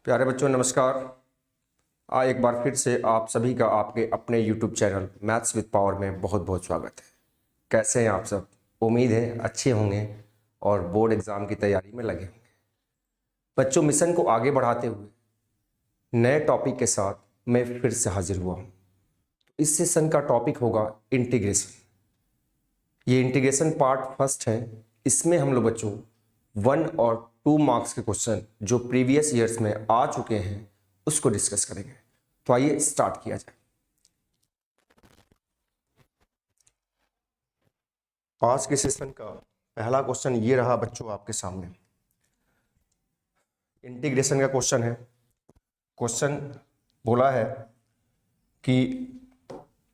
प्यारे बच्चों नमस्कार। एक बार फिर से आप सभी का आपके अपने YouTube channel maths with power में बहुत बहुत स्वागत है। कैसे हैं आप सब? उम्मीद है अच्छे होंगे और बोर्ड एग्ज़ाम की तैयारी में लगे होंगे। बच्चों, मिशन को आगे बढ़ाते हुए नए टॉपिक के साथ मैं फिर से हाजिर हुआ हूँ। इस सेशन का टॉपिक होगा इंटीग्रेशन। ये इंटीग्रेशन पार्ट फर्स्ट है। इसमें हम लोग बच्चों 1 और 2 मार्क्स के क्वेश्चन जो प्रीवियस ईयर्स में आ चुके हैं उसको डिस्कस करेंगे। तो आइए स्टार्ट किया जाए। आज के सेशन का पहला क्वेश्चन ये रहा बच्चों आपके सामने। इंटीग्रेशन का क्वेश्चन है। क्वेश्चन बोला है कि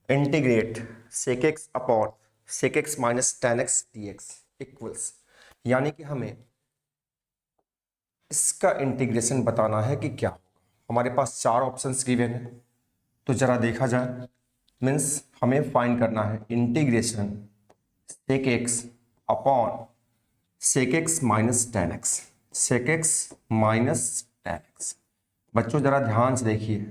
integrate sec x upon sec x minus tan x dx equals, यानी कि हमें इसका इंटीग्रेशन बताना है कि क्या होगा। हमारे पास 4 ऑप्शंस गिवन है, तो जरा देखा जाए। मीन्स हमें फाइंड करना है integration sec x upon sec x minus tan x, sec x minus tan x। बच्चों जरा ध्यान से देखिए,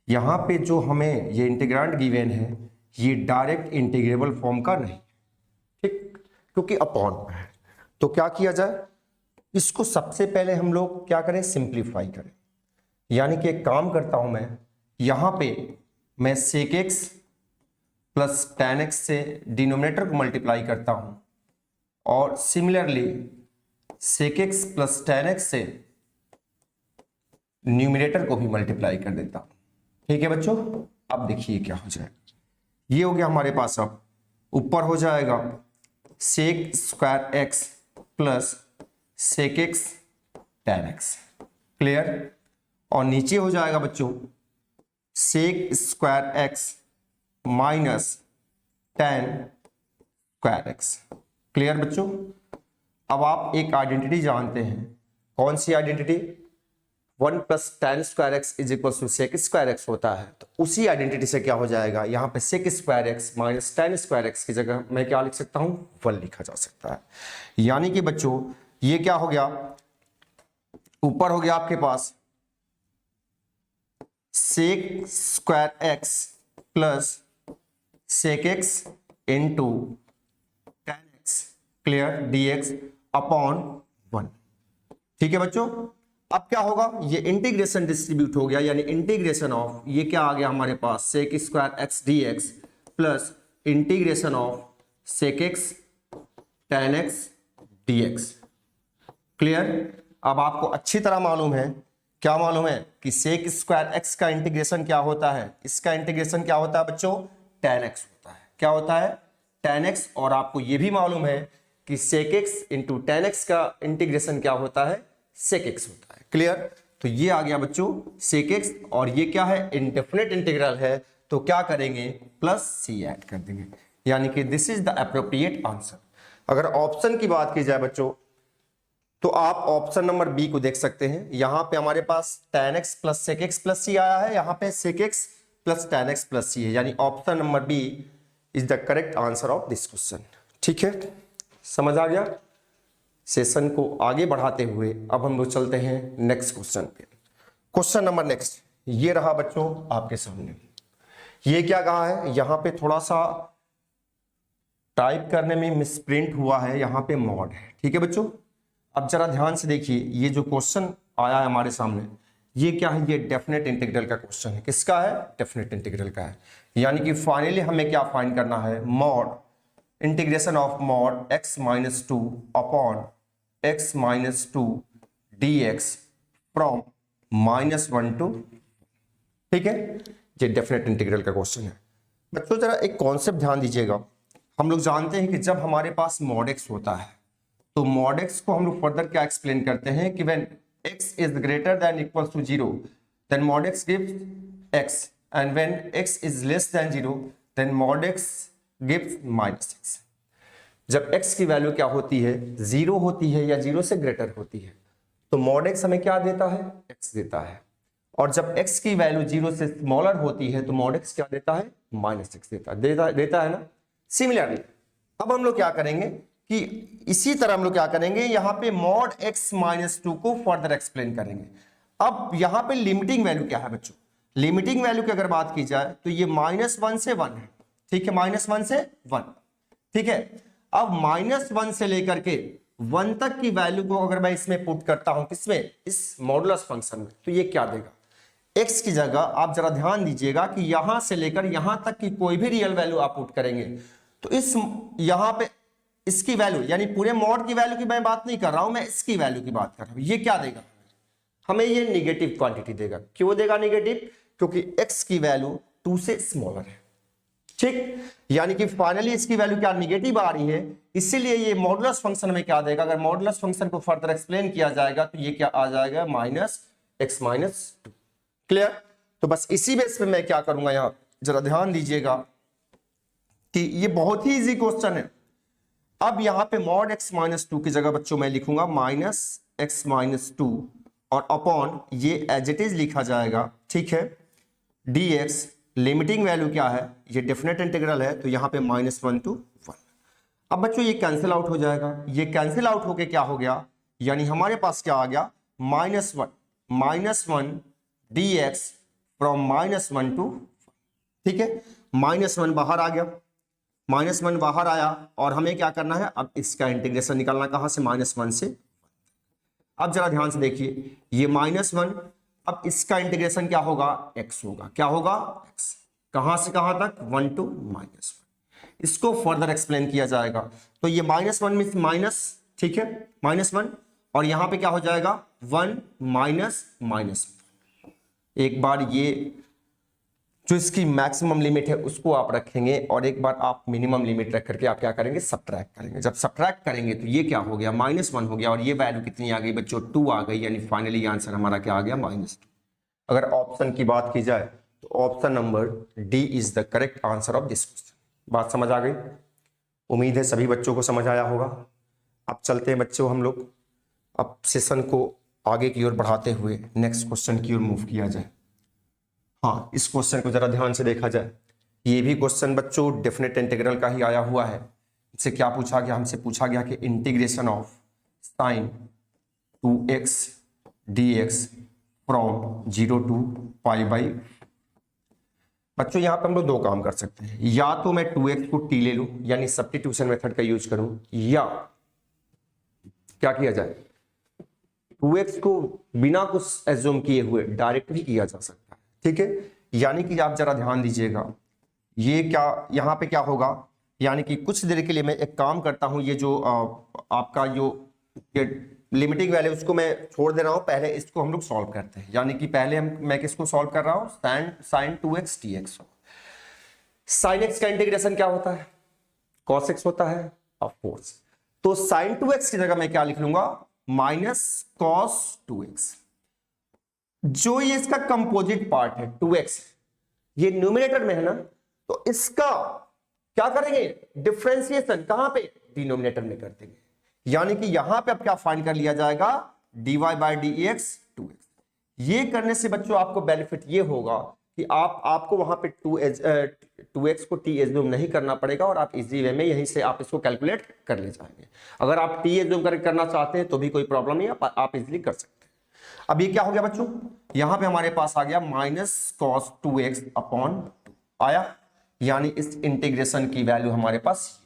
यहाँ पे जो हमें ये इंटीग्रांड गिवन है ये डायरेक्ट इंटीग्रेबल फॉर्म का नहीं, ठीक, क्योंकि अपॉन है। तो क्या किया जाए, इसको सबसे पहले हम लोग क्या करें, सिंप्लीफाई करें। यानी कि एक काम करता हूं मैं, यहां पे मैं sec x plus tan x से डिनोमिनेटर को मल्टीप्लाई करता हूं और similarly sec x plus tan x से न्यूमिनेटर को भी मल्टीप्लाई कर देता हूं। ठीक है बच्चों, अब देखिए क्या हो जाएगा। ये हो गया हमारे पास। अब ऊपर हो जाएगा sec square x plus sec x tan x, clear. और नीचे हो जाएगा बच्चों sec square x minus tan square x, clear बच्चों। अब आप एक आइडेंटिटी जानते हैं, कौन सी identity? 1 plus tan square x is equal to sec square x होता है। तो उसी आइडेंटिटी से क्या हो जाएगा, यहाँ पे sec square x minus tan square x की जगह मैं क्या लिख सकता हूँ, 1 लिखा जा सकता है। यानी कि बच्चों ये क्या हो गया, ऊपर हो गया आपके पास sec square x plus sec x into tan x, clear, dx upon 1। ठीक है बच्चों। अब क्या होगा, ये इंटीग्रेशन डिस्ट्रीब्यूट हो गया, यानी इंटीग्रेशन ऑफ ये क्या आ गया हमारे पास, sec square x dx plus integration of sec x tan x dx, clear. अब आपको अच्छी तरह मालूम है, क्या मालूम है कि sec स्क्वायर x का इंटीग्रेशन क्या होता है, इसका इंटीग्रेशन क्या होता है बच्चों, tan x होता है। क्या होता है, tan x। और आपको यह भी मालूम है कि sec x into tan x का इंटीग्रेशन क्या होता है, sec x होता है, क्लियर। तो ये आ गया बच्चों sec x, और ये क्या है, इंडेफिनिट इंटीग्रल है, तो क्या करेंगे, प्लस c ऐड कर देंगे। यानी कि this is the appropriate answer. अगर ऑप्शन की बात की जाए बच्चों, तो आप ऑप्शन नंबर बी को देख सकते हैं। यहां पे हमारे पास tan x plus sec x plus c आया है, यहां पे sec x plus tan x plus c है, यानी option number B is the correct answer of this question. ठीक है, समझ आ गया। सेशन को आगे बढ़ाते हुए अब हम लोग चलते हैं नेक्स्ट क्वेश्चन पे। क्वेश्चन नंबर नेक्स्ट ये रहा बच्चों आपके सामने। ये क्या कहा है, यहां पे थोड़ा सा टाइप करने में मिसप्रिंट हुआ है, यहां पे मॉड है। ठीक है बच्चों, अब जरा ध्यान से देखिए, ये जो क्वेश्चन आया है हमारे सामने ये क्या है, ये डेफिनेट इंटीग्रल का क्वेश्चन है। किसका है, डेफिनेट इंटीग्रल का है। यानी कि फाइनली हमें क्या फाइंड करना है, mod integration of mod x minus 2 upon x minus 2 dx from -1 to, ठीक है। ये डेफिनेट इंटीग्रल का क्वेश्चन है। बच्चों जरा एक कॉन्सेप्ट ध्यान दीजिएगा। हम लोग जानते हैं कि जब हमारे पास मॉड x होता है तो मॉड x को हम लोग फर्दर क्या एक्सप्लेन करते हैं कि when x is greater than equal to 0 then mod x gives x, and when x is less than 0 then mod x gives minus x। जब x की वैल्यू क्या होती है, 0 होती है या 0 से ग्रेटर होती है, तो मॉड x हमें क्या देता है, x देता है। और जब x की वैल्यू 0 से स्मॉलर होती है तो मॉड x क्या देता है, माइनस x देता है ना। सिमिलरली अब हम लोग क्या करेंगे कि इसी तरह हम लोग क्या करेंगे, यहां पे मॉड x माइनस 2 को फर्दर एक्सप्लेन करेंगे। अब यहां पे लिमिटिंग वैल्यू क्या है बच्चों, लिमिटिंग वैल्यू की अगर बात की जाए तो ये -1 से 1 है, ठीक है, -1 से 1, ठीक है। अब -1 से लेकर के 1 तक की वैल्यू को अगर मैं इसमें पुट करता हूं, किसमें, इस मॉडुलस फंक्शन में, तो ये क्या देगा, x की जगह आप जरा ध्यान दीजिएगा कि यहां से लेकर यहां तक की कोई भी रियल वैल्यू आप पुट करेंगे तो इस यहां पे इसकी वैल्यू, यानी पूरे मॉड की वैल्यू की मैं बात नहीं कर रहा हूं, मैं इसकी वैल्यू की बात कर रहा हूं, ये क्या देगा, हमें ये निगेटिव क्वांटिटी देगा। क्यों देगा निगेटिव, क्योंकि x की वैल्यू 2 से स्मॉलर है, ठीक, यानी कि फाइनली इसकी वैल्यू क्या निगेटिव आ रही है, इसीलिए ये मॉडुलस फंक्शन में क्या देगा, अगर मॉडुलस फंक्शन को फर्दर एक्सप्लेन किया जाएगा तो ये क्या आ जाएगा, -x-2। क्लियर। तो बस इसी बेस पे मैं क्या करूंगा, यहां जरा ध्यान दीजिएगा कि ये बहुत ही इजी क्वेश्चन है। अब यहां पे mod x-2 की जगह बच्चों मैं लिखूंगा -x-2 और अपॉन ये एज इट इज लिखा जाएगा, ठीक है, dx, लिमिटिंग वैल्यू क्या है, ये डेफिनेट इंटीग्रल है तो यहां पे -1 to 1। अब बच्चों ये कैंसिल आउट हो जाएगा, ये कैंसिल आउट होके क्या हो गया, यानी हमारे पास क्या आ गया, -1 dx फ्रॉम -1 to 1, ठीक है, -1 बाहर आ गया, -1 बाहर आया और हमें क्या करना है, अब इसका इंटीग्रेशन निकालना, कहां से, -1 से। अब जरा ध्यान से देखिए, ये -1, अब इसका इंटीग्रेशन क्या होगा, x होगा, क्या होगा, x, कहां से कहां तक, 1 to -1। इसको फर्दर एक्सप्लेन किया जाएगा, तो ये -1 मींस माइनस, ठीक है, -1 और यहां पे क्या हो जाएगा, 1 -1। एक बार ये जो इसकी मैक्सिमम लिमिट है उसको आप रखेंगे और एक बार आप मिनिमम लिमिट रख करके आप क्या करेंगे, सब्ट्रैक्ट करेंगे। जब सब्ट्रैक्ट करेंगे तो ये क्या हो गया, -1 हो गया और ये वैल्यू कितनी आ गई बच्चों, 2 आ गई, यानी फाइनली आंसर हमारा क्या आ गया, -2। अगर ऑप्शन की बात की जाए तो option number D is the correct answer of this question. बात समझ आ गई, उम्मीद है सभी बच्चों को समझ आया होगा। अब चलते हैं बच्चों हम लोग अब सेशन को आगे की ओर बढ़ाते हुए नेक्स्ट क्वेश्चन की ओर मूव किया जाए। हाँ, इस क्वेश्चन को जरा ध्यान से देखा जाए, ये भी क्वेश्चन बच्चों डेफिनेट इंटीग्रल का ही आया हुआ है। इससे क्या पूछा गया, हमसे पूछा गया कि integration of sin 2x dx from 0 to π/। बच्चों यहाँ पे हम लोग दो काम कर सकते हैं, या तो मैं 2x को t ले लूं, यानी सब्स्टिट्यूशन मेथड का यूज करूं, या क्या किया जाए, 2x को बिना कुछ एज्यूम किए हुए डायरेक्ट भी किया जा सकता है, ठीक है। यानी कि आप जरा ध्यान दीजिएगा, ये क्या यहां पे क्या होगा, यानी कि कुछ देर के लिए मैं एक काम करता हूं, ये जो आपका जो ये लिमिटिंग वैल्यू उसको मैं छोड़ दे रहा हूं, पहले इसको हम लोग सॉल्व करते हैं। यानी कि पहले मैं किसको सॉल्व कर रहा हूं, sin 2x dx। sin x का इंटीग्रेशन क्या होता है, cos x होता है, ऑफ कोर्स। तो sin 2x की जगह मैं क्या लिख लूंगा, -cos 2x। जो ये इसका कंपोजिट पार्ट है 2x, ये न्यूमरेटर में है ना, तो इसका क्या करेंगे, डिफरेंशिएशन कहां पे, डिनोमिनेटर में कर देंगे। यानी कि यहां पे अब क्या फाइंड कर लिया जाएगा, dy/dx 2x। ये करने से बच्चों आपको बेनिफिट ये होगा कि आपको वहां पे 2x को t एज्यूम नहीं करना पड़ेगा और आप इजी वे में यहीं से आप इसको कैलकुलेट कर ले जाएंगे। अगर आप t एज्यूम करना चाहते हैं तो भी कोई प्रॉब्लम नहीं है, आप इजीली कर सकते हैं। अब ये क्या हो गया बच्चों, यहां पे हमारे पास आ गया -cos 2x अपॉन 2 आया, यानी इस इंटीग्रेशन की वैल्यू हमारे पास।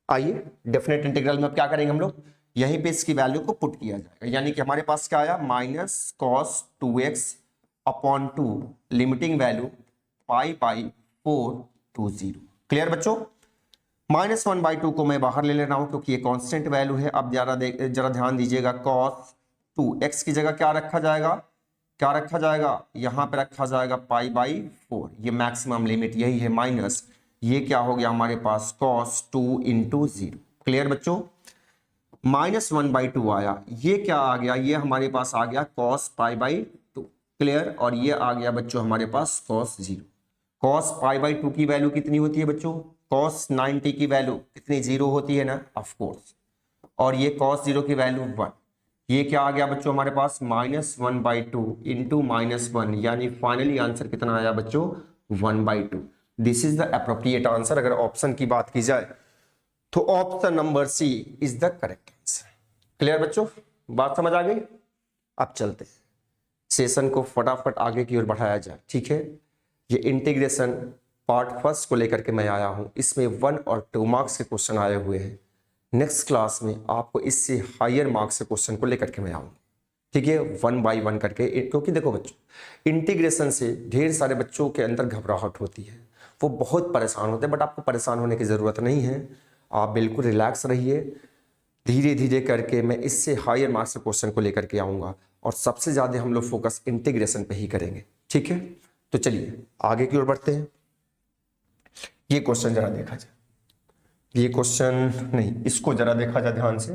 आइए डेफिनेट इंटीग्रल में अब क्या करेंगे हम लोग, यहीं पे इसकी वैल्यू को पुट किया जाएगा, यानी कि हमारे पास क्या आया, -cos 2x upon 2, limiting value π/4 to 0। Clear बच्चों, -1/2 को मैं बाहर ले रहा हूं क्योंकि ये कांस्टेंट वैल्यू है। अब जरा ध्यान दीजिएगा, cos 2x की जगह क्या रखा जाएगा, क्या रखा जाएगा, यहां पे रखा जाएगा π/4, ये मैक्सिमम लिमिट यही है, माइनस ये क्या हो गया हमारे पास, cos 2 into 0। क्लियर बच्चों, -1/2 आया, ये क्या आ गया, ये हमारे पास आ गया cos π/2। क्लियर, और ये आ गया बच्चों हमारे पास cos 0। cos π/2 की वैल्यू कितनी होती है बच्चों, cos 90 की वैल्यू कितनी, 0 होती है ना, ऑफ कोर्स। और ये cos 0 की वैल्यू 1। ये क्या आ गया बच्चों हमारे पास, -1/2 इंटू -1, यानी फाइनली आंसर कितना आया बच्चों, 1/2। This is the appropriate answer. अगर ऑप्शन की बात की जाए तो option number c is the correct answer. Clear बच्चों, बात समझ आ गई। अब चलते सेशन को फटाफट आगे की ओर बढ़ाया जाए, ठीक है। ये इंटीग्रेशन पार्ट फर्स्ट को लेकर के मैं आया हूं, इसमें 1 और 2 मार्क्स के क्वेश्चन आए हुए हैं। नेक्स्ट क्लास में आपको इससे हायर मार्क्स के क्वेश्चन को लेकर के मैं आऊँगा, ठीक है, 1 बाय 1 करके। क्योंकि देखो बच्चों, इंटीग्रेशन से ढेर सारे बच्चों के अंदर घबराहट होती है, वो बहुत परेशान होते हैं, बट आपको परेशान होने की ज़रूरत नहीं है। आप बिल्कुल रिलैक्स रहिए, धीरे धीरे करके मैं इससे हायर मार्क्स के क्वेश्चन को लेकर के आऊँगा, और सबसे ज़्यादा हम लोग फोकस इंटीग्रेशन पे ही करेंगे, ठीक है। तो चलिए आगे की ओर बढ़ते हैं। ये क्वेश्चन जरा देखा जाए, ये क्वेश्चन नहीं, इसको जरा देखा जाए ध्यान से।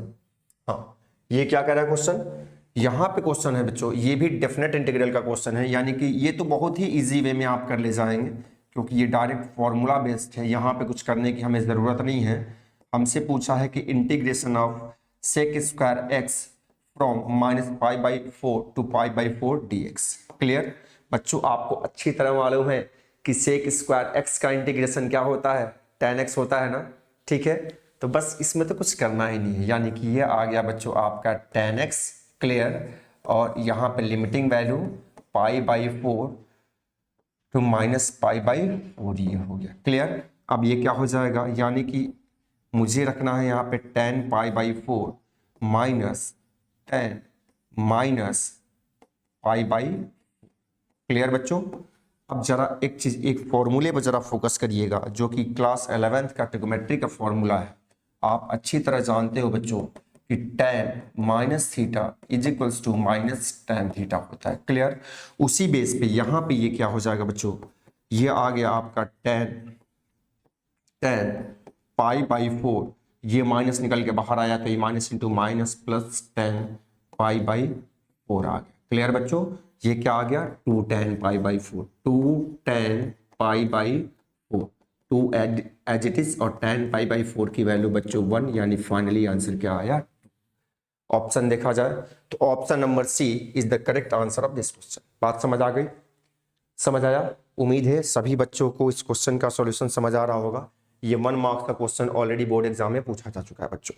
हाँ, ये क्या कह रहा है क्वेश्चन, यहाँ पे क्वेश्चन है बच्चों, ये भी डेफिनेट इंटीग्रल का क्वेश्चन है, यानी कि ये तो बहुत ही इजी वे में आप कर ले जाएंगे, क्योंकि ये डायरेक्ट फॉर्मूला बेस्ड है, यहाँ पे कुछ करने की हमें ज़रूरत नहीं है। हमसे पूछा है कि integration of sec square x from -π/4 to π/4 dx। Clear बच्चों, आपको अच्छी तरह मालूम है कि सेक स्क्वायर एक्स का इंटीग्रेशन क्या होता है, tan x होता है ना, ठीक है। तो बस इसमें तो कुछ करना ही नहीं है, यानी कि ये आ गया बच्चों आपका tan x, क्लियर। और यहाँ पे लिमिटिंग वैल्यू π/4 to -π/4 ये हो गया, क्लियर। अब ये क्या हो जाएगा, यानी कि मुझे रखना है यहाँ पे tan π/4 माइनस tan -π/4, क्लियर बच्चों। अब जरा एक चीज, एक फॉर्मूले पर जरा फोकस करिएगा, जो कि क्लास 11th का ट्रिग्नोमेट्री का फॉर्मूला है। आप अच्छी तरह जानते हो बच्चों कि tan -θ इज टू -tan θ होता है, क्लियर। उसी बेस पे यहाँ पे ये क्या हो जाएगा बच्चों, ये आ गया आपका tan π/4, ये माइनस निकल के बाहर आया तो ये minus into minus plus tan π/4 आ गया, क्लियर बच्चों। ये क्या आ गया, 2 tan π/4, 2 tan π/4, 2 as it is, और tan π/4 की वैल्यू बच्चों 1, यानी फाइनली आंसर क्या आया। ऑप्शन देखा जाए तो option number c is the correct answer of this question. बात समझ आ गई, समझ आया। उम्मीद है सभी बच्चों को इस क्वेश्चन का सॉल्यूशन समझ आ रहा होगा। ये 1 मार्क्स का क्वेश्चन ऑलरेडी बोर्ड एग्जाम में पूछा जा चुका है बच्चों।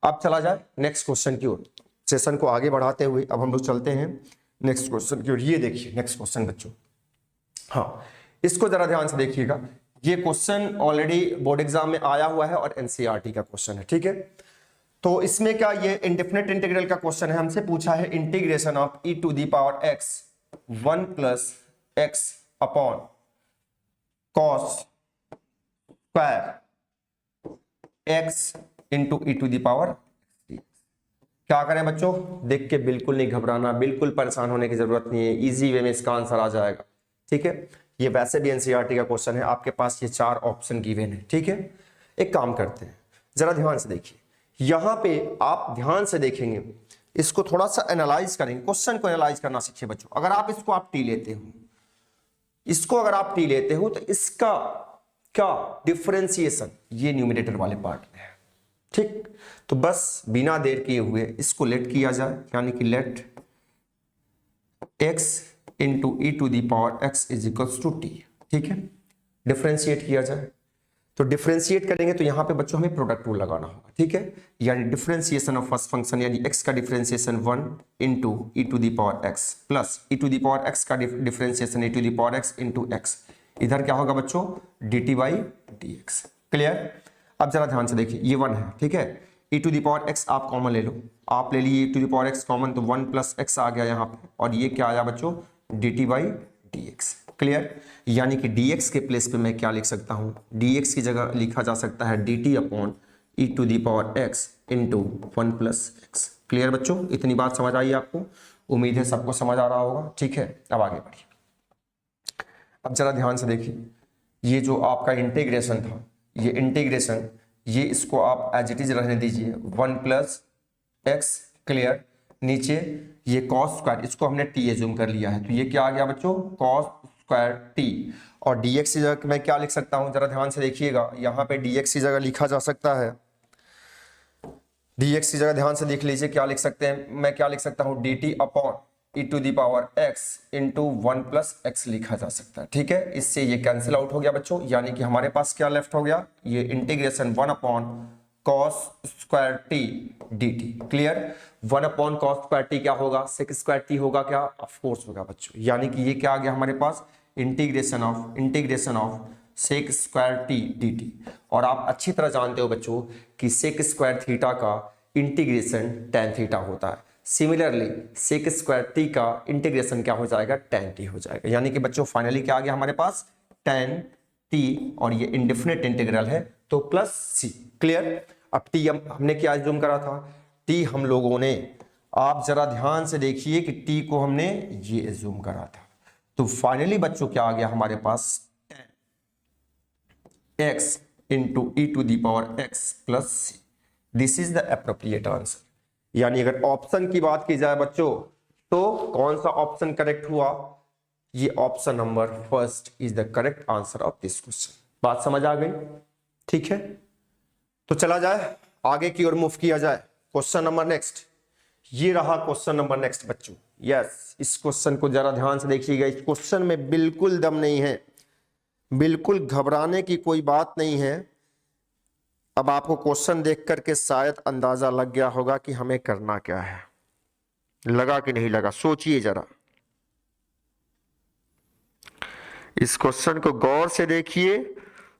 अब चला जाए नेक्स्ट क्वेश्चन की ओर, सेशन को आगे बढ़ाते हुए अब हम लोग चलते हैं नेक्स्ट क्वेश्चन की ओर। ये देखिए नेक्स्ट क्वेश्चन बच्चों, हाँ इसको जरा ध्यान से देखिएगा। ये क्वेश्चन ऑलरेडी बोर्ड एग्जाम में आया हुआ है और एनसीईआरटी का क्वेश्चन है, ठीक है। तो इसमें क्या, ये इंडेफिनिट इंटीग्रल का क्वेश्चन है। हमसे पूछा है integration of e to the power x 1 plus x upon cos square x into e to the power. क्या करें बच्चों, देख के बिल्कुल नहीं घबराना, बिल्कुल परेशान होने की जरूरत नहीं है, इजी वे में इसका आंसर आ जाएगा, ठीक है। ये वैसे भी एनसीईआरटी का क्वेश्चन है, आपके पास ये 4 ऑप्शन गिवन है, ठीक है। एक काम करते हैं, जरा ध्यान से देखिए, यहां पे आप ध्यान से देखेंगे, इसको थोड़ा सा एनालाइज करेंगे, क्वेश्चन को एनालाइज करना सीखिए बच्चों। अगर आप इसको आप टी लेते हो, इसको अगर आप टी लेते हो तो इसका क्या डिफरेंशिएशन ये न्यूमरेटर वाले पार्ट में है, ठीक। तो बस बिना देर किए हुए इसको लेट किया जाए, यानी कि let x into e to the power x is equals to t, ठीक है। डिफरेंशिएट किया जाए, तो डिफरेंशिएट करेंगे तो यहाँ पे बच्चों हमें प्रोडक्ट रूल लगाना होगा, ठीक है। यानी डिफरेंशिएशन ऑफ फर्स्ट फंक्शन, यानी x का differentiation 1 into e to the power x plus e to the power x का differentiation e to the power x into x, इधर क्या होगा बच्चों dt बाई dx, क्लियर। अब जरा ध्यान से देखिए, ये 1 है, ठीक है। e to the power x आप कॉमन ले लो, आप ले लिए e to the power x common, तो 1 प्लस x आ गया यहाँ पे, और ये क्या आया बच्चों dt बाई dx, क्लियर। यानी कि dx के प्लेस पे मैं क्या लिख सकता हूँ, dx की जगह लिखा जा सकता है dt upon e to the power x into 1 plus x, clear बच्चों। इतनी बात समझ आई आपको, उम्मीद है सबको समझ आ रहा होगा, ठीक है। अब आगे बढ़िए, अब जरा ध्यान से देखिए, ये जो आपका इंटीग्रेशन था, ये इंटीग्रेशन, ये इसको आप एज इट इज रहने दीजिए 1 प्लस x, क्लियर। नीचे ये cos स्क्वायर, इसको हमने t एज्यूम कर लिया है, तो ये क्या आ गया बच्चों cos स्क्वायर t, और dx की जगह मैं क्या लिख सकता हूं, जरा ध्यान से देखिएगा। यहाँ पे dx की जगह लिखा जा सकता है, dx की जगह ध्यान से देख लीजिए क्या लिख सकते हैं, मैं क्या लिख सकता हूं dt upon e to the power x into 1 plus x लिखा जा सकता है, ठीक है। इससे ये कैंसिल आउट हो गया बच्चों, यानी कि हमारे पास क्या लेफ्ट हो गया, ये integration 1 upon cos square t d T. Clear, 1 upon cos square T क्या होगा, सेक स्क्वायर टी होगा क्या, ऑफ कोर्स होगा बच्चों। यानी कि ये क्या आ गया हमारे पास, integration of sec square t d t. और आप अच्छी तरह जानते हो बच्चों कि सेक स्क्वायर थीटा का इंटीग्रेशन टेन थीटा होता है। सिमिलरली सेक स्क्वायर टी का इंटीग्रेशन क्या हो जाएगा, टेन टी हो जाएगा। यानी कि बच्चों फाइनली क्या आ गया हमारे पास, टेन टी, और ये इंडेफिनिट इंटीग्रल है तो प्लस सी। क्लियर, अब टी हमने क्या एज्यूम करा था, टी हम लोगों ने, आप जरा ध्यान से देखिए कि टी को हमने ये एज्यूम करा था। तो फाइनली बच्चों क्या आ गया हमारे पास, x into e to the power x plus c. This is the appropriate answer. यानी अगर ऑप्शन की बात की जाए बच्चों तो कौन सा ऑप्शन करेक्ट हुआ, ये option number first is the correct answer of this question. बात समझ आ गई, ठीक है। तो चला जाए आगे की ओर मूव किया जाए। क्वेश्चन नंबर नेक्स्ट, ये रहा क्वेश्चन नंबर नेक्स्ट बच्चों। यस, इस क्वेश्चन को जरा ध्यान से देखिएगा। इस क्वेश्चन में बिल्कुल दम नहीं है, बिल्कुल घबराने की कोई बात नहीं है। अब आपको क्वेश्चन देख करके शायद अंदाजा लग गया होगा कि हमें करना क्या है। लगा कि नहीं लगा, सोचिए जरा। इस क्वेश्चन को गौर से देखिए,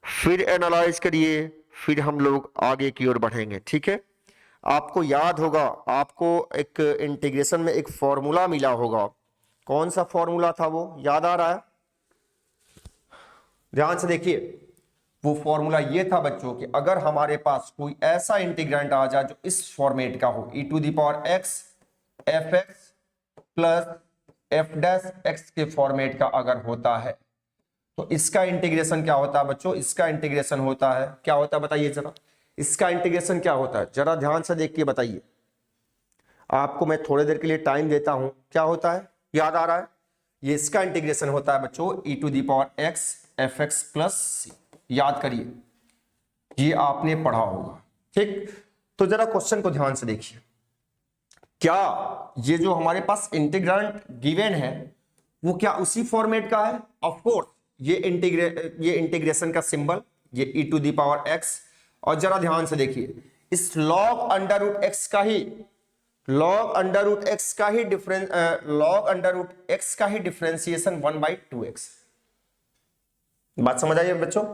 फिर एनालाइज करिए, फिर हम लोग आगे की ओर बढ़ेंगे, ठीक है। आपको याद होगा, आपको एक इंटीग्रेशन में एक फॉर्मूला मिला होगा। कौन सा फॉर्मूला था वो, याद आ रहा है? ध्यान से देखिए, वो फॉर्मूला ये था बच्चों कि अगर हमारे पास कोई ऐसा इंटीग्रेंट आ जाए जो इस फॉर्मेट का हो, e to the power x f x plus f dash x के फॉर्मेट का अगर होता है तो इसका इंटीग्रेशन क्या होता है बच्चों, इसका इंटीग्रेशन होता है, क्या होता है बताइए जरा, इसका इंटीग्रेशन क्या होता है, जरा ध्यान से देख के बताइए। आपको मैं थोड़ी देर के लिए टाइम देता हूं, क्या होता है, याद आ रहा है? ये इसका इंटीग्रेशन होता है बच्चों e to the power x f x plus c. याद करिए, ये आपने पढ़ा होगा, ठीक। तो जरा क्वेश्चन को ध्यान से देखिए, क्या ये जो हमारे पास इंटीग्रेंट गिवन है वो क्या उसी फॉर्मेट का है? ऑफ कोर्स, ये इंटीग्रेशन का सिंबल, ये e to the power x, और जरा ध्यान से देखिए, इस लॉग अंडर रूट x का ही डिफरेंशिएशन 1/2x। बात समझ आई बच्चों?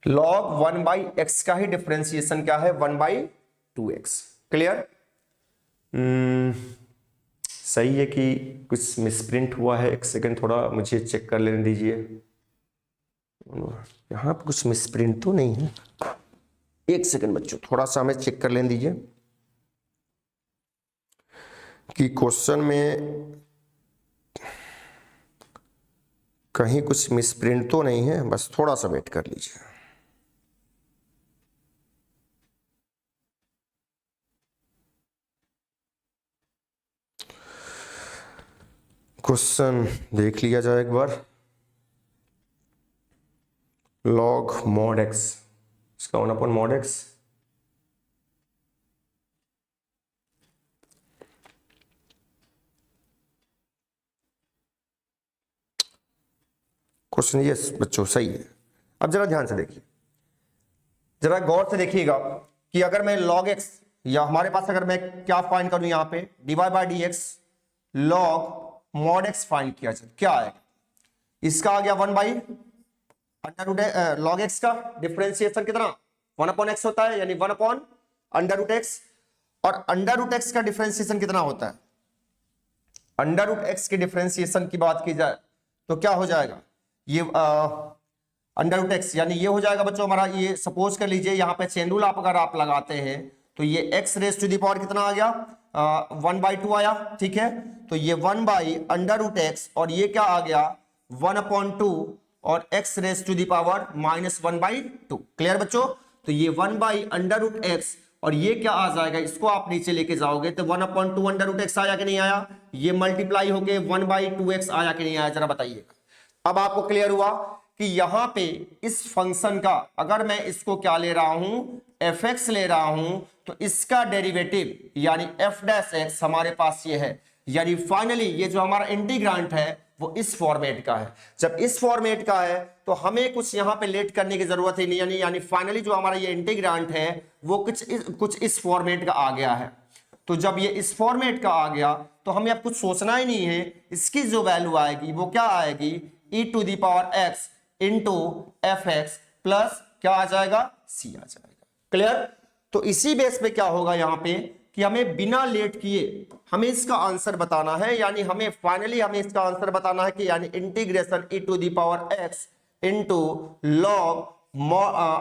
log 1/x का ही डिफरेंशिएशन क्या है, 1/2x। क्लियर? सही है कि कुछ मिसप्रिंट हुआ है, एक सेकंड थोड़ा मुझे चेक कर लेने दीजिए। यहां पर कुछ मिसप्रिंट तो नहीं है, एक सेकंड बच्चों थोड़ा सा हमें चेक कर लेने दीजिए कि क्वेश्चन में कहीं कुछ मिसप्रिंट तो नहीं है, बस थोड़ा सा वेट कर लीजिए। क्वेश्चन देख लिया जाए एक बार। लॉग मॉड एक्स, इसका 1/mod x, क्वेश्चन ये बच्चों सही है। अब जरा ध्यान से देखिए, जरा गौर से देखिएगा कि अगर मैं log x, या हमारे पास अगर मैं क्या फाइंड करूं यहां पे dy/dx log mod x find किया जाए, क्या है इसका आ गया 1/√x। log x का डिफरेंशिएशन कितना, 1/x होता है, यानी 1/√x। और √x का डिफरेंशिएशन कितना होता है, √x के डिफरेंशिएशन की बात की जाए तो क्या हो जाएगा, ये √x, यानी ये हो जाएगा बच्चों हमारा, ये सपोज कर लीजिए यहाँ पे चेन रूल आप अगर आप लगाते हैं तो ये x raise to the power कितना आ गया, 1/2 आया, ठीक है। तो ये 1/√x और ये क्या आ गया 1/2 और x raise to the power -1/2। Clear बच्चों? तो ये 1/√x और ये क्या आ जाएगा, इसको आप नीचे लेके जाओगे तो 1/2 √x आया कि नहीं आया, ये मल्टीप्लाई होके 1/2x आया कि नहीं आया, जरा बताइएगा। अब आपको क्लियर हुआ कि यहां पे इस फंक्शन का अगर मैं इसको क्या ले रहा हूं, fx ले रहा हूं, तो इसका डेरिवेटिव यानी f' x हमारे पास ये है। यानी फाइनली ये जो हमारा इंटीग्रांट है वो इस फॉर्मेट का है। जब इस फॉर्मेट का है तो हमें कुछ यहां पे लेट करने की जरूरत ही नहीं, यानी फाइनली जो हमारा ये इंटीग्रांट है वो कुछ इस फॉर्मेट का आ गया है। तो जब ये इस फॉर्मेट का आ गया तो हमें अब कुछ सोचना ही नहीं है, इसकी जो वैल्यू आएगी वो क्या आएगी, e to the power x into f x plus क्या आ जाएगा, c आ जाएगा। क्लियर? तो इसी बेस पे क्या होगा यहां पे कि हमें बिना लेट किए हमें इसका आंसर बताना है, यानी हमें फाइनली हमें इसका आंसर बताना है कि यानी integration e to the power x into log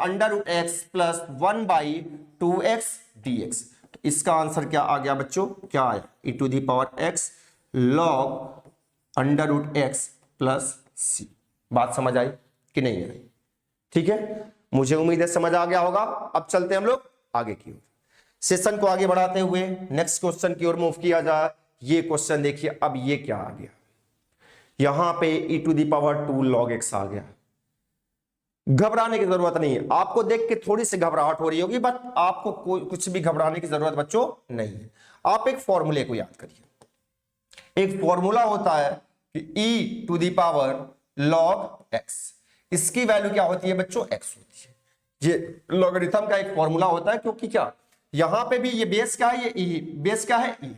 under root x plus 1/2x dx। तो इसका आंसर क्या आ गया बच्चों, क्या आया, e to the power x log under root x plus c। बात समझ आई कि नहीं आई? ठीक है, मुझे उम्मीद है समझ आ गया होगा। अब चलते हम लोग आगे की ओर, सेशन को आगे बढ़ाते हुए नेक्स्ट क्वेश्चन की ओर मूव किया जाए। ये क्वेश्चन देखिए, अब ये क्या आ गया, यहां पे e to the power 2 log x आ गया। घबराने की जरूरत नहीं है, आपको देख के थोड़ी सी घबराहट हो रही होगी, बट आपको कुछ भी घबराने की जरूरत बच्चों नहीं है। आप एक फॉर्मूले को याद करिए। एक फॉर्मूला होता है कि e to the power log x, इसकी वैल्यू क्या होती है बच्चों, x होती है। ये लॉगरिथम का एक फॉर्मूला होता है, क्योंकि क्या यहां पे भी ये बेस क्या है, ये e, बेस क्या है e,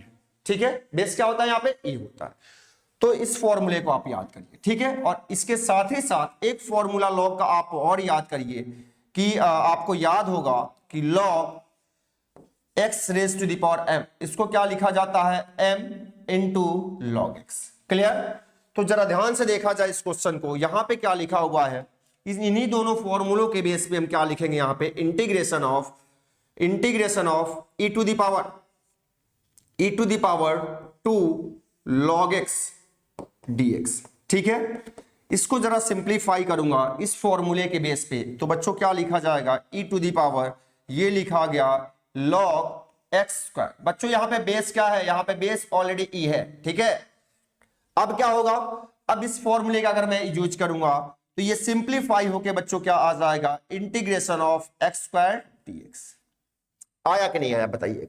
ठीक है, बेस क्या होता है यहाँ पे e होता है। तो इस फॉर्मूले को आप याद करिए, ठीक है। और इसके साथ ही साथ एक फॉर्मूला लॉग का आप और याद करिए कि आपको याद होगा कि log x raise to the power m, इसको क्या लिखा जाता है, m into log x। Clear? तो जरा ध्यान से देखा जाए इस क्वेश्चन को, यहां पे क्या लिखा हुआ है, इन्हीं दोनों फॉर्मूलों के बेस पे हम क्या लिखेंगे यहां पे, integration of e to the power 2 log x dx। ठीक है, इसको जरा सिंप्लीफाई करूंगा इस फॉर्मूले के बेस पे, तो बच्चों क्या लिखा जाएगा, e टू द पावर, ये लिखा गया log x स्क्वायर। बच्चों यहां पे बेस क्या है, यहां पे बेस ऑलरेडी e है, ठीक है। अब क्या होगा, अब इस फॉर्मूले का अगर मैं यूज करूंगा तो ये सिंप्लीफाई होके बच्चों क्या आ जाएगा, integration of x square dx। आया कि नहीं आया बताइएगा,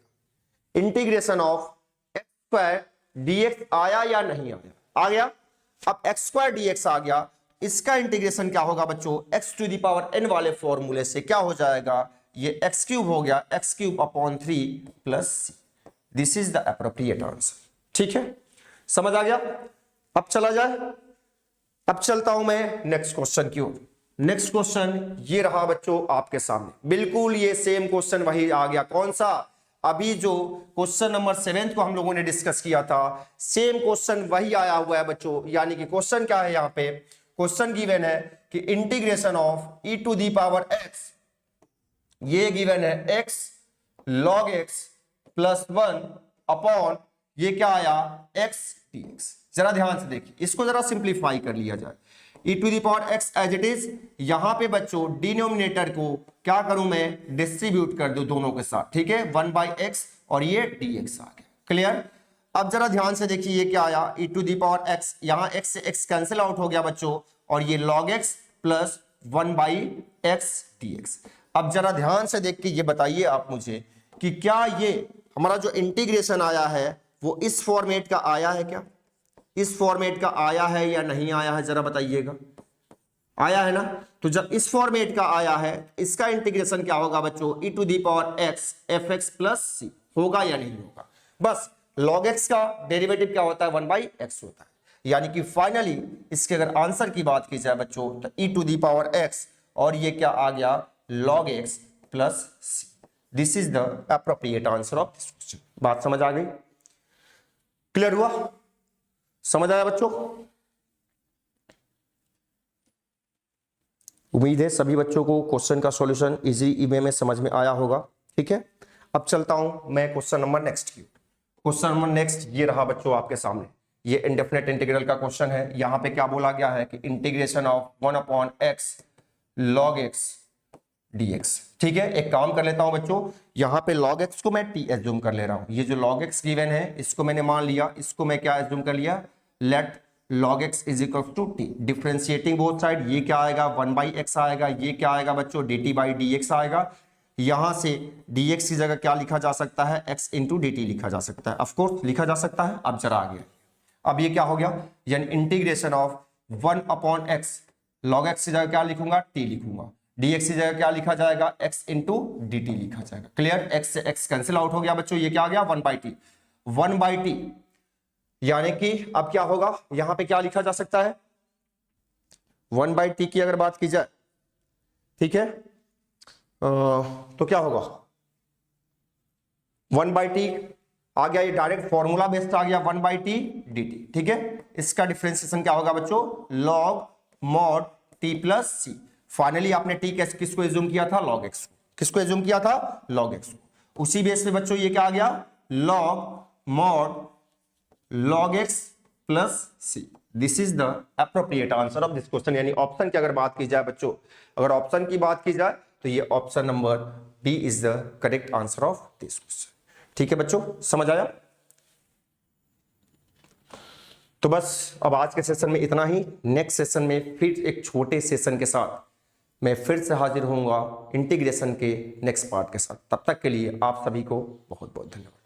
integration of x square dx आया या नहीं आया, आ गया। अब एक्स स्क्वायर dx आ गया, इसका इंटीग्रेशन क्या होगा बच्चों, x to the power n वाले फॉर्मूले से क्या हो जाएगा, ये x क्यूब हो गया, x cube upon 3 plus c। This is the appropriate answer. ठीक है, समझ आ गया? अब चला जाए, अब चलता हूं मैं नेक्स्ट क्वेश्चन की ओर। नेक्स्ट क्वेश्चन ये रहा बच्चों आपके सामने, बिल्कुल ये सेम क्वेश्चन वही आ गया। कौन सा, अभी जो क्वेश्चन नंबर 7 को हम लोगों ने डिस्कस किया था, सेम क्वेश्चन वही आया हुआ है बच्चों। यानी कि क्वेश्चन क्या है, यहां पे क्वेश्चन गिवन है कि integration of e to the power x, ये गिवन है x log x plus 1 upon ये क्या आया, x dx। जरा ध्यान से देखिए, इसको जरा सिंप्लीफाई कर लिया जाए, e to the power x as it is. यहां पे बच्चों डिनोमिनेटर को क्या करूं मैं, डिस्ट्रीब्यूट कर दूं दोनों के साथ, ठीक है, 1/x और ये dx आ गया। क्लियर? अब जरा ध्यान से देखिए, ये क्या आया, e to the power x, यहां x से x कैंसिल आउट हो गया बच्चों, और ये log x plus 1/x dx। अब जरा ध्यान से देख के ये बताइए आप मुझे कि क्या ये हमारा जो इंटीग्रेशन आया है वो इस फॉर्मेट का आया है क्या, इस फॉर्मेट का आया है या नहीं आया है, जरा बताइएगा। आया है ना? तो जब इस फॉर्मेट का आया है, इसका इंटीग्रेशन क्या होगा बच्चों, e to the power x f x plus c होगा या नहीं होगा। बस log x का डेरिवेटिव क्या होता है, 1/x होता है। यानी कि फाइनली इसके अगर आंसर की बात की जाए बच्चों, तो e to the power x और ये क्या आ गया, log x plus c. This is the appropriate answer of this question. बात समझ आ गई? क्लियर हुआ? समझ आया बच्चों? उम्मीद है सभी बच्चों को क्वेश्चन का सॉल्यूशन इजी वे में समझ में आया होगा। ठीक है, अब चलता हूं मैं क्वेश्चन नंबर नेक्स्ट की। क्वेश्चन नंबर नेक्स्ट ये रहा बच्चों आपके सामने, ये इंडेफिनेट इंटीग्रल का क्वेश्चन है। यहां पे क्या बोला गया है कि integration of 1/x log x dx। ठीक है, एक काम कर लेता हूं बच्चों, यहां पे log x को मैं t एज्यूम कर ले रहा हूं। ये जो log x गिवन है इसको मैंने मान लिया, इसको मैं क्या एज्यूम कर लिया, let log x is equal to t। Differentiating both side, ये क्या आएगा, 1/x आएगा, ये क्या आएगा बच्चों, dt/dx आएगा। यहां से dx की जगह क्या लिखा जा सकता है, x इंटू dt लिखा जा सकता है, ऑफकोर्स लिखा जा सकता है। अब जरा आगे अब ये क्या हो गया, यानी integration of 1 upon x, log x की जगह क्या लिखूंगा, टी लिखूंगा, dx की जगह क्या लिखा जाएगा, x इंटू डी टी लिखा जाएगा। क्लियर, x से x कैंसिल आउट हो गया बच्चों, ये क्या आ गया 1/t, 1/t, यानी कि अब क्या होगा, यहां पे क्या लिखा जा सकता है, 1/t की अगर बात की जाए, ठीक है, तो क्या होगा 1/t आ गया, ये डायरेक्ट फॉर्मूला बेस्ड आ गया 1/t dt, ठीक है। इसका डिफरेंशिएशन क्या होगा बच्चों, log mod t प्लस सी। फाइनली आपने t किसको एज्यूम किया था, log x, किसको एज्यूम किया था, log x। उसी बेस पे बच्चों ये क्या आ गया, log mod log x plus c. This is the appropriate answer of this question, यानी ऑप्शन की अगर बात की जाए बच्चों, अगर ऑप्शन की बात की जाए तो ये option number B is the correct answer of this question. ठीक है बच्चों, समझ आया। तो बस अब आज के सेशन में इतना ही। नेक्स्ट सेशन में फिर एक छोटे सेशन के साथ मैं फिर से हाजिर होऊंगा इंटीग्रेशन के नेक्स्ट पार्ट के साथ। तब तक के लिए आप सभी को बहुत बहुत धन्यवाद।